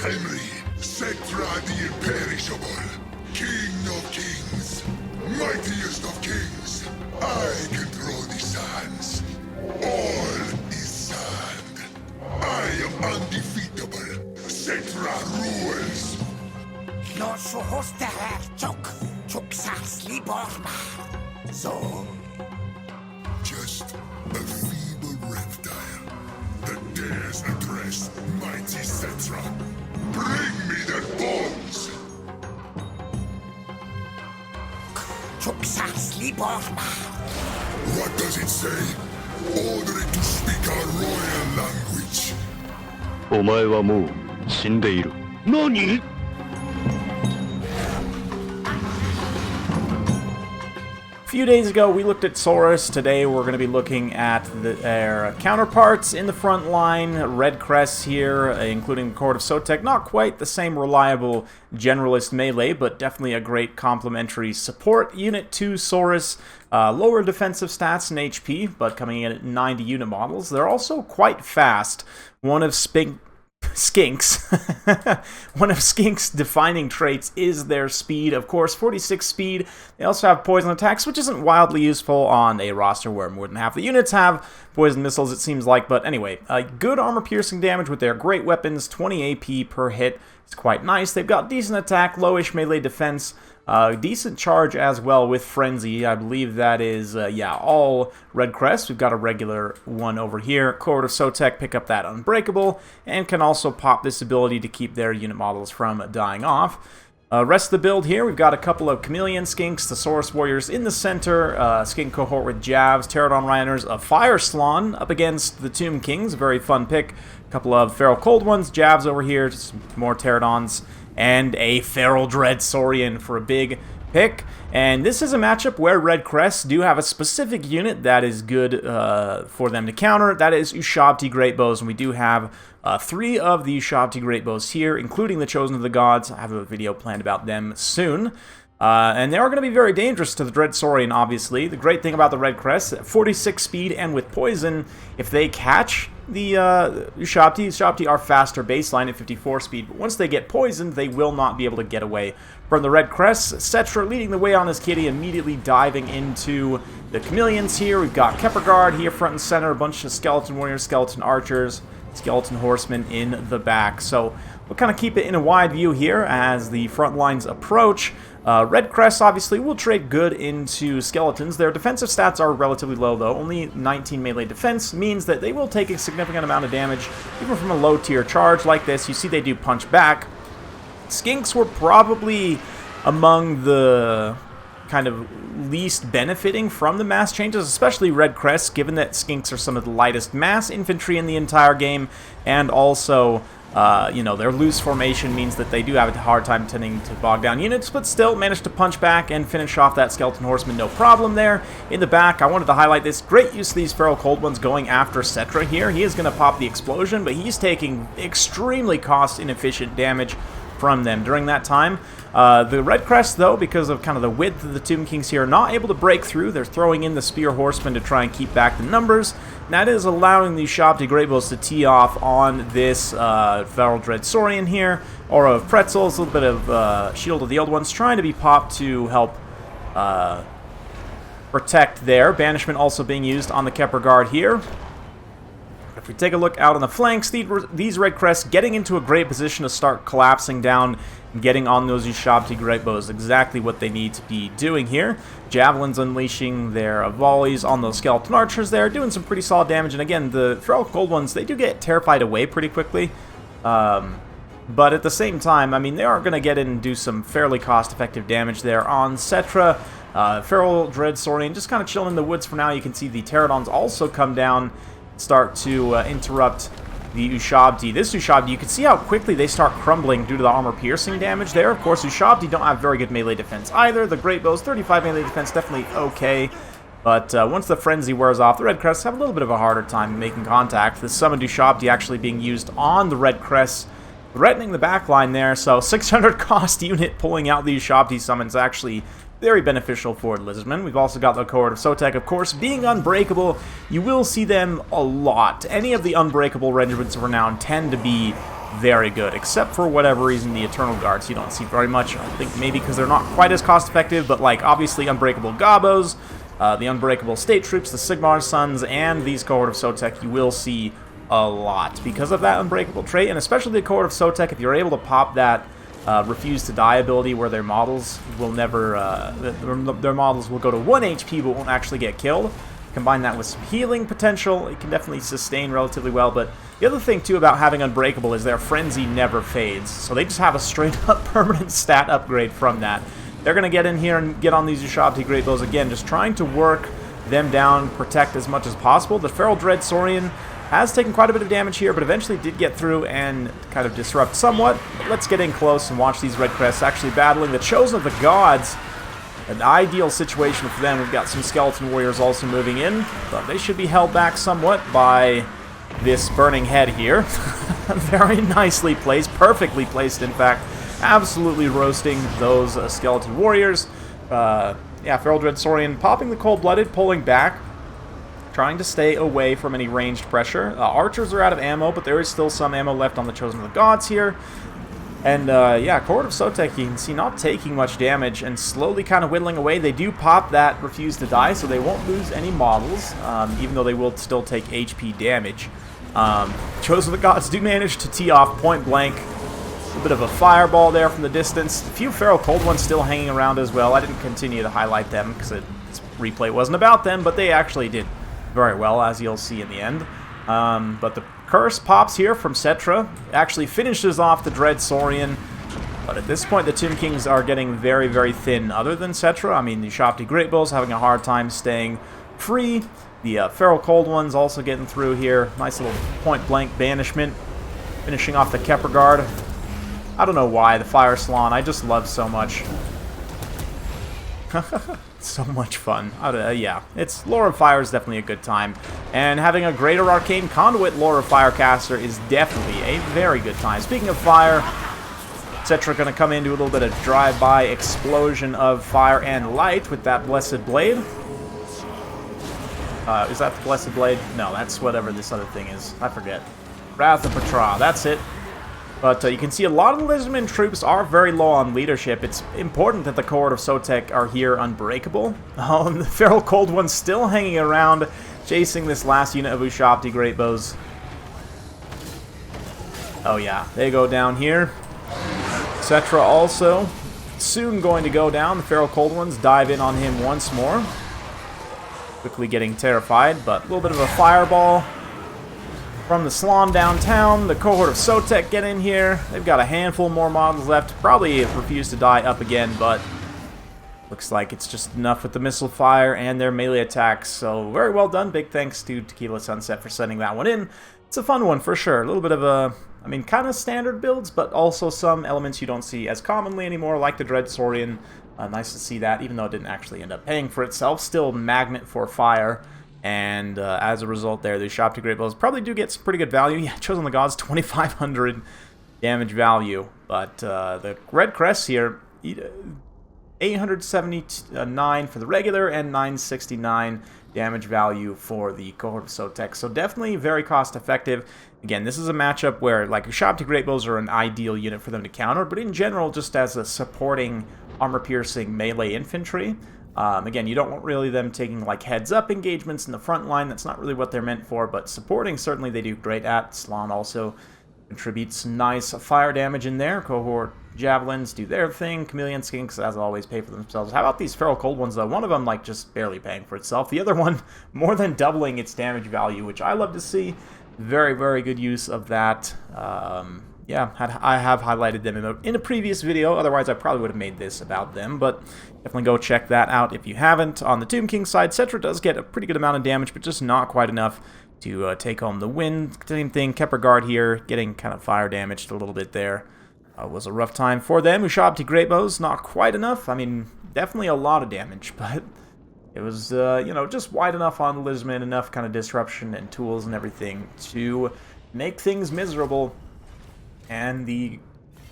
Henry, Cetra the Imperishable, King of Kings, mightiest of kings. I control the sands. All is sand. I am undefeatable. Cetra rules. Los ojos de Chuksas Liborma. So. Just a feeble reptile that dares address mighty Cetra. Bring me their bones! Chuksas Liborma. What does it say? Order it to speak our royal language. お前はもう死んでいる。何？ A few days ago, we looked at Saurus. Today, we're going to be looking at their counterparts in the front line. Red Crest here, including the Court of Sotek. Not quite the same reliable generalist melee, but definitely a great complementary support unit to Saurus. Lower defensive stats and HP, but coming in at 90 unit models. They're also quite fast. One of Skinks. One of Skinks' defining traits is their speed. Of course, 46 speed. They also have poison attacks, which isn't wildly useful on a roster where more than half the units have poison missiles, it seems like. But anyway, good armor-piercing damage with their great weapons. 20 AP per hit. It's quite nice. They've got decent attack, lowish melee defense. Decent charge as well with Frenzy. I believe that is, yeah, all Red Crest. We've got a regular one over here. Court of Sotek pick up that Unbreakable, and can also pop this ability to keep their unit models from dying off. Rest of the build here, we've got a couple of Chameleon Skinks, the Saurus Warriors in the center, Skink Cohort with Javs, Pterodon Rhiners, a Fire Slan up against the Tomb Kings, a very fun pick. A couple of Feral Cold Ones, Javs over here, just more Pterodons, and a Feral Dread Saurian for a big pick. And this is a matchup where Red Crests do have a specific unit that is good for them to counter. That is USHABTI Great Bows, and we do have 3 of the USHABTI Great Bows here, including the Chosen of the Gods. I have a video planned about them soon. And they are going to be very dangerous to the Dread Saurian, obviously. The great thing about the Red Crest, 46 speed and with poison, if they catch the USHABTI are faster baseline at 54 speed, but once they get poisoned, they will not be able to get away from the Red Crests. Cetra leading the way on his kitty, immediately diving into the Chameleons here. We've got Kepperguard here front and center, a bunch of Skeleton Warriors, Skeleton Archers, Skeleton Horsemen in the back. So we'll kind of keep it in a wide view here as the front lines approach. Red Crest obviously will trade good into Skeletons. Their defensive stats are relatively low though. Only 19 melee defense means that they will take a significant amount of damage even from a low tier charge like this. You see they do punch back. Skinks were probably among the kind of least benefiting from the mass changes, especially Red Crest, given that Skinks are some of the lightest mass infantry in the entire game, and also you know, their loose formation means that they do have a hard time tending to bog down units, but still managed to punch back and finish off that Skeleton Horseman, no problem there. In the back, I wanted to highlight this. Great use of these Feral Cold Ones going after Cetra here. He is going to pop the explosion, but he's taking extremely cost-inefficient damage from them during that time. The Red Crest, though, because of kind of the width of the Tomb Kings here, are not able to break through. They're throwing in the Spear Horsemen to try and keep back the numbers. And that is allowing the USHABTI Great Bows to tee off on this Feral Dread Saurian here. Aura of Pretzels, a little bit of Shield of the Old Ones, trying to be popped to help protect there. Banishment also being used on the Kepperguard here. If we take a look out on the flanks, these Red Crests getting into a great position to start collapsing down and getting on those USHABTI Great Bows. Exactly what they need to be doing here. Javelins unleashing their volleys on those Skeleton Archers there, doing some pretty solid damage. And again, the Feral Cold Ones, they do get terrified away pretty quickly. But at the same time, I mean, they are going to get in and do some fairly cost-effective damage there on Cetra. Feral Dread Saurian just kind of chilling in the woods for now. You can see the Pterodons also come down, start to interrupt the USHABTI. This USHABTI, you can see how quickly they start crumbling due to the armor-piercing damage there. Of course, USHABTI don't have very good melee defense either. The Great Bows, 35 melee defense, definitely okay. But once the Frenzy wears off, the Red Crests have a little bit of a harder time making contact. The summoned USHABTI actually being used on the Red Crests, threatening the backline there. So 600 cost unit pulling out the USHABTI summons actually very beneficial for Lizardmen. We've also got the Cohort of Sotek, of course, being unbreakable. You will see them a lot. Any of the unbreakable regiments of renown tend to be very good, except for whatever reason the Eternal Guards you don't see very much. I think maybe because they're not quite as cost effective, but like obviously Unbreakable Gobos, the Unbreakable State Troops, the Sigmar Sons, and these Cohort of Sotek you will see a lot because of that Unbreakable trait, and especially the Cohort of Sotek, if you're able to pop that Refuse to Die ability where their models will never, their models will go to 1 HP but won't actually get killed. Combine that with some healing potential, it can definitely sustain relatively well, but the other thing too about having Unbreakable is their Frenzy never fades, so they just have a straight up permanent stat upgrade from that. They're going to get in here and get on these USHABTI Great Bows again, just trying to work them down, protect as much as possible. The Feral Dread Saurian has taken quite a bit of damage here, but eventually did get through and kind of disrupt somewhat. But let's get in close and watch these Red Crests actually battling the Chosen of the Gods. An ideal situation for them. We've got some Skeleton Warriors also moving in, but they should be held back somewhat by this Burning Head here. Very nicely placed, perfectly placed in fact. Absolutely roasting those Skeleton Warriors. Yeah, Feral Dread Saurian popping the Cold-Blooded, pulling back, trying to stay away from any ranged pressure. Archers are out of ammo, but there is still some ammo left on the Chosen of the Gods here. And yeah, Cohort of Sotek, you can see not taking much damage and slowly kind of whittling away. They do pop that Refuse to Die, so they won't lose any models, even though they will still take HP damage. Chosen of the Gods do manage to tee off point blank. A bit of a fireball there from the distance. A few Feral Cold Ones still hanging around as well. I didn't continue to highlight them because this replay wasn't about them, but they actually did very well, as you'll see in the end. But the curse pops here from Cetra. Actually finishes off the Dread Saurian. But at this point, the Tomb Kings are getting very, very thin. Other than Cetra, I mean, the USHABTI Great Bows having a hard time staying free. The Feral Cold Ones also getting through here. Nice little point-blank banishment. Finishing off the Kepper Guard. I don't know why, the Fire Slan, I just love so much. So much fun. Yeah, Lore of Fire is definitely a good time. And having a Greater Arcane Conduit Lore of Firecaster is definitely a very good time. Speaking of fire, etc. going to come in, do a little bit of drive-by explosion of fire and light with that Blessed Blade. Is that the Blessed Blade? No, that's whatever this other thing is. I forget. Wrath of Patra, that's it. But you can see a lot of the Lizardmen troops are very low on leadership. It's important that the Cohort of Sotek are here unbreakable. The Feral Cold One's still hanging around, chasing this last unit of USHABTI Great Bows. Oh yeah, they go down here. Cetra also soon going to go down. The Feral Cold Ones dive in on him once more. Quickly getting terrified, but a little bit of a fireball from the Slan downtown. The Cohort of Sotek get in here. They've got a handful more models left. Probably Refuse to Die up again, but looks like it's just enough with the missile fire and their melee attacks. So very well done. Big thanks to Tequila Sunset for sending that one in. It's a fun one for sure. A little bit of a, I mean, kind of standard builds, but also some elements you don't see as commonly anymore, like the Dread Saurian. Nice to see that, even though it didn't actually end up paying for itself. Still magnet for fire. And as a result there, the USHABTI Great Bows probably do get some pretty good value. Yeah, Chosen of the Gods, 2,500 damage value. But the Red Crests here, 879 for the regular and 969 damage value for the Cohort of Sotek. So definitely very cost effective. Again, this is a matchup where like USHABTI Great Bows are an ideal unit for them to counter, but in general, just as a supporting armor-piercing melee infantry. Again, you don't want really them taking like heads-up engagements in the front line. That's not really what they're meant for, but supporting certainly they do great at. Slan also contributes nice fire damage in there. Cohort Javelins do their thing. Chameleon Skinks, as always, pay for themselves. How about these Feral Cold Ones, though? One of them, like, just barely paying for itself. The other one, more than doubling its damage value, which I love to see. Very, very good use of that. Yeah, I have highlighted them in a previous video. Otherwise, I probably would have made this about them. But definitely go check that out if you haven't. On the Tomb King side, Cetra does get a pretty good amount of damage, but just not quite enough to take home the win. Same thing, Kepper Guard here, getting kind of fire damaged a little bit there. Was a rough time for them. USHABTI Great Bows, not quite enough. I mean, definitely a lot of damage, but it was, you know, just wide enough on the Lizardmen, enough kind of disruption and tools and everything to make things miserable. And the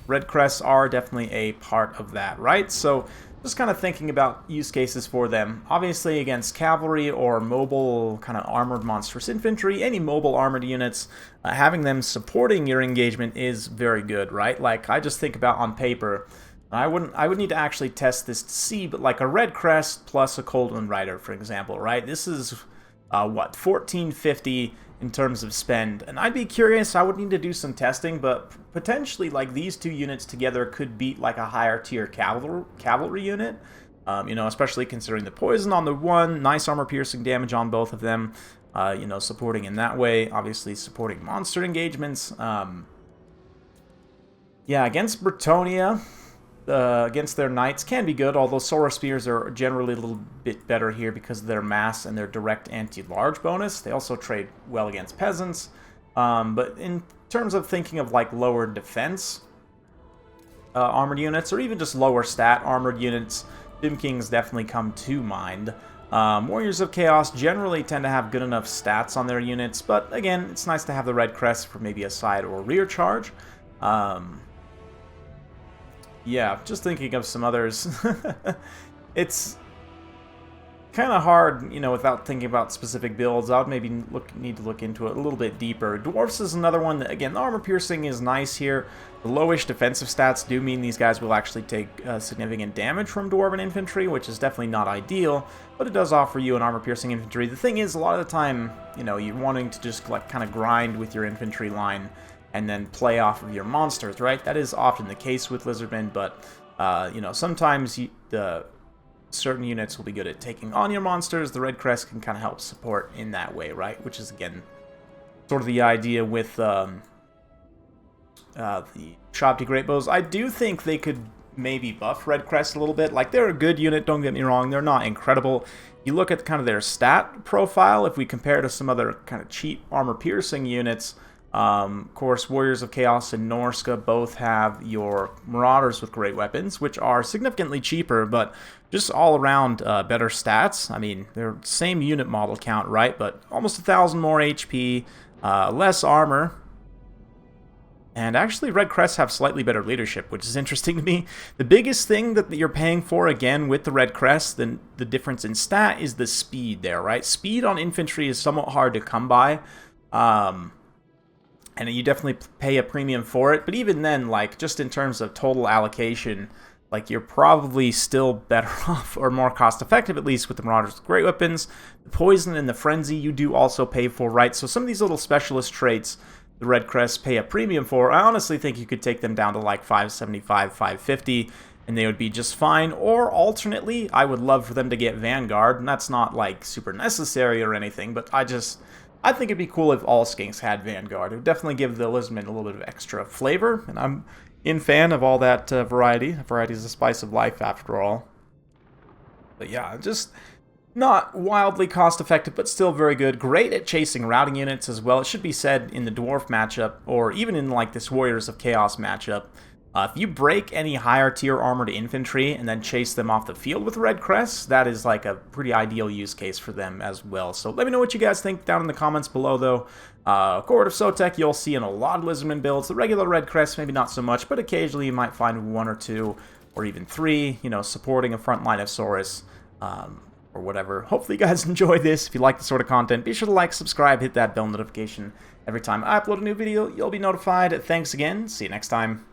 Red Crests are definitely a part of that, right? So just kind of thinking about use cases for them. Obviously against cavalry or mobile kind of armored monstrous infantry, any mobile armored units, having them supporting your engagement is very good, right? Like, I just think about on paper, I would need to actually test this to see, but like a Red Crest plus a Cold Wind Rider, for example, right? This is, what, 1450 in terms of spend, and I'd be curious. I would need to do some testing, but potentially like these two units together could beat like a higher tier cavalry unit, you know, especially considering the poison on the one, nice armor piercing damage on both of them, you know, supporting in that way, obviously supporting monster engagements. Yeah, against Bretonia, against their knights can be good, although Sora Spears are generally a little bit better here because of their mass and their direct anti-large bonus. They also trade well against peasants. But in terms of thinking of like lower defense armored units, or even just lower stat armored units, Doom Kings definitely come to mind. Warriors of Chaos generally tend to have good enough stats on their units, but again, it's nice to have the Red Crest for maybe a side or rear charge. Yeah, just thinking of some others. It's kind of hard, you know, without thinking about specific builds. I would maybe need to look into it a little bit deeper. Dwarfs is another one that, again, the armor piercing is nice here. The lowish defensive stats do mean these guys will actually take significant damage from Dwarven infantry, which is definitely not ideal, but it does offer you an armor piercing infantry. The thing is, a lot of the time, you know, you're wanting to just like kind of grind with your infantry line and then play off of your monsters, right? That is often the case with Lizardmen, but, you know, sometimes the certain units will be good at taking on your monsters. The Red Crest can kind of help support in that way, right? Which is, again, sort of the idea with the USHABTI Great Bows. I do think they could maybe buff Red Crest a little bit. Like, they're a good unit, don't get me wrong. They're not incredible. You look at kind of their stat profile, if we compare to some other kind of cheap armor-piercing units. Of course, Warriors of Chaos and Norska both have your Marauders with great weapons, which are significantly cheaper, but just all around better stats. I mean, they're same unit model count, right? But almost 1,000 more HP, less armor. And actually, Red Crests have slightly better leadership, which is interesting to me. The biggest thing that you're paying for, again, with the Red Crest, the difference in stat, is the speed there, right? Speed on infantry is somewhat hard to come by. And you definitely pay a premium for it, but even then, like, just in terms of total allocation, like, you're probably still better off, or more cost-effective, at least, with the Marauders with great weapons. The Poison and the Frenzy you do also pay for, right? So some of these little specialist traits the Red Crest pay a premium for. I honestly think you could take them down to, like, 575, 550, and they would be just fine. Or, alternately, I would love for them to get Vanguard, and that's not, like, super necessary or anything, but I think it'd be cool if all Skinks had Vanguard. It would definitely give the Lizardmen a little bit of extra flavor, and I'm in fan of all that variety. Variety is the spice of life, after all. But yeah, just not wildly cost-effective, but still very good. Great at chasing routing units as well. It should be said in the Dwarf matchup, or even in like this Warriors of Chaos matchup, if you break any higher tier armored infantry and then chase them off the field with Red Crests, that is like a pretty ideal use case for them as well. So let me know what you guys think down in the comments below, though. Court of Sotek you'll see in a lot of Lizardmen builds. The regular Red Crest, maybe not so much, but occasionally you might find one or two, or even three, you know, supporting a front line of Saurus, or whatever. Hopefully you guys enjoy this. If you like this sort of content, be sure to like, subscribe, hit that bell notification. Every time I upload a new video, you'll be notified. Thanks again. See you next time.